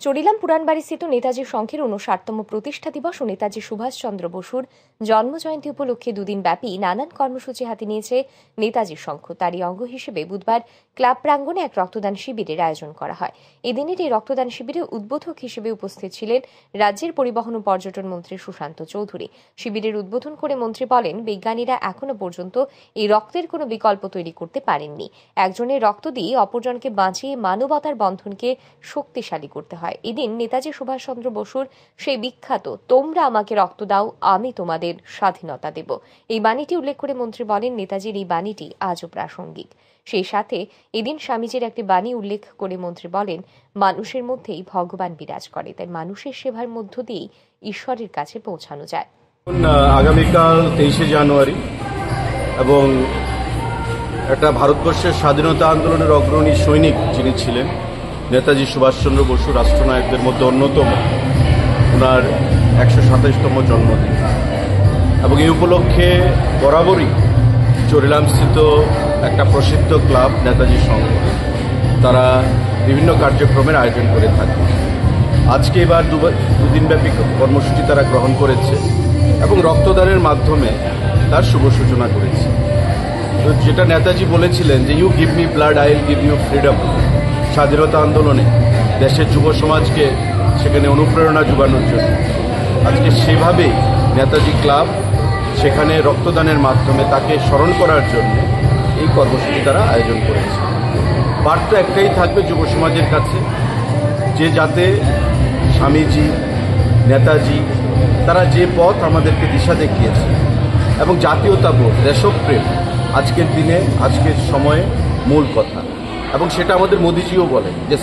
চরিলাম পুরানবাড়িস্থিত নেতাজি সংঘের ৫৯তম প্রতিষ্ঠা দিবস ও নেতাজি সুভাষচন্দ্র বসুর জন্মজয়ন্তী উপলক্ষে দুদিন ব্যাপী নানান কর্মসূচি হাতে নিয়েছে নেতাজি সংঘ। তারই অঙ্গ হিসেবে বুধবার ক্লাব প্রাঙ্গণে এক রক্তদান শিবিরের আয়োজন করা হয়। এদিনের এই রক্তদান শিবিরে উদ্বোধক হিসেবে উপস্থিত ছিলেন রাজ্যের পরিবহন ও পর্যটন মন্ত্রী সুশান্ত চৌধুরী। শিবিরের উদ্বোধন করে মন্ত্রী বলেন, বিজ্ঞানীরা এখনো পর্যন্ত এই রক্তের কোনো বিকল্প তৈরি করতে পারেননি। একজনের রক্ত দিয়ে অপরজনকে বাঁচিয়ে মানবতার বন্ধনকে শক্তিশালী করতে হয়। এদিন নেতাজি সুভাষচন্দ্র বসুর সেই বিখ্যাত "তোমরা আমাকে রক্ত দাও, আমি তোমাদের স্বাধীনতা দেব" এই বাণীটি উল্লেখ করে মন্ত্রী বলেন, নেতাজির এই বাণীটি আজও প্রাসঙ্গিক। সেই সাথে এদিন স্বামীজির একটি বাণী উল্লেখ করে মন্ত্রী বলেন, মানুষের মধ্যেই ভগবান বিরাজ করে, তাই মানুষের সেবার মধ্য দিয়েই ঈশ্বরের কাছে পৌঁছানো যায়। আগামীকাল 23শে জানুয়ারি এবং একটা ভারতবর্ষের স্বাধীনতা আন্দোলনের অগ্রণী সৈনিক যিনি ছিলেন নেতাজি সুভাষচন্দ্র বসু, রাষ্ট্রনায়কদের মধ্যে অন্যতম, ওনার ১২৭তম জন্মদিন এবং এই উপলক্ষে বরাবরই চরিলামস্থিত একটা প্রসিদ্ধ ক্লাব নেতাজি সংঘ তারা বিভিন্ন কার্যক্রমের আয়োজন করে থাকে। আজকে এবার দুদিনব্যাপী কর্মসূচি তারা গ্রহণ করেছে এবং রক্তদানের মাধ্যমে তার শুভ সূচনা করেছে। তো যেটা নেতাজি বলেছিলেন যে you give me blood, I will give you freedom, স্বাধীনতা আন্দোলনে দেশের যুব সমাজকে সেখানে অনুপ্রেরণা যোগানোর জন্য আজকে সেভাবেই নেতাজি ক্লাব সেখানে রক্তদানের মাধ্যমে তাকে স্মরণ করার জন্য এই কর্মসূচি তারা আয়োজন করেছে। বার্তা একটাই থাকবে যুব সমাজের কাছে, যে যাতে স্বামীজি, নেতাজি তারা যে পথ আমাদেরকে দিশা দেখিয়েছে এবং জাতীয়তাবোধ, দেশপ্রেম আজকের দিনে, আজকের সময়ে মূল কথা। এবং সেটা আমাদের মোদিজিও বলেন যে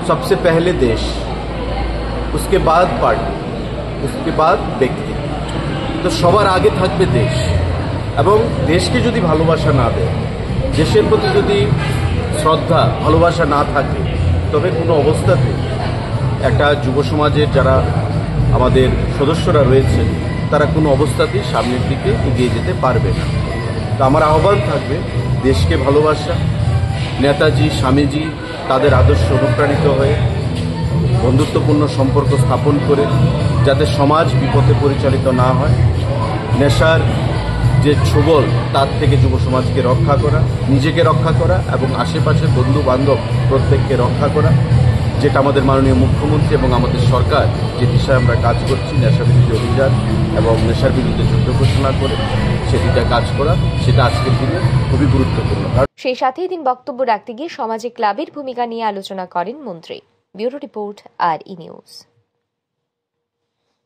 সবসে পহলে দেশ, উসকে বাদ পার্টি, উসকে বাদ ব্যক্তি। তো সবার আগে থাকবে দেশ, এবং দেশকে যদি ভালোবাসা না দেয়, দেশের প্রতি যদি শ্রদ্ধা, ভালোবাসা না থাকে, তবে কোনো অবস্থাতে একটা যুব সমাজের যারা আমাদের সদস্যরা রয়েছে তারা কোনো অবস্থাতেই সামনের দিকে এগিয়ে যেতে পারবে না। তো আমার আহ্বান থাকবে, দেশকে ভালোবাসা, নেতাজি, স্বামীজি তাদের আদর্শে অনুপ্রাণিত হয়ে বন্ধুত্বপূর্ণ সম্পর্ক স্থাপন করে যাতে সমাজ বিপথে পরিচালিত না হয়, নেশার যে ছোবল তার থেকে যুব সমাজকে রক্ষা করা, নিজেকে রক্ষা করা এবং আশেপাশের বন্ধু বান্ধব প্রত্যেককে রক্ষা করা, যেটা আমাদের মাননীয় মুখ্যমন্ত্রী এবং আমাদের সরকার যে দিশায় আমরা কাজ করছি, নেশা বিরোধী অভিযান এবং নেশার বিরুদ্ধে যুদ্ধ ঘোষণা করে সেদিকে কাজ করা, সেটা আজকের দিনে খুবই গুরুত্বপূর্ণ। সেই সাথে এদিন বক্তব্য রাখতে গিয়ে সমাজে ক্লাবের ভূমিকা নিয়ে আলোচনা করেন মন্ত্রী। Bureau report, RE news.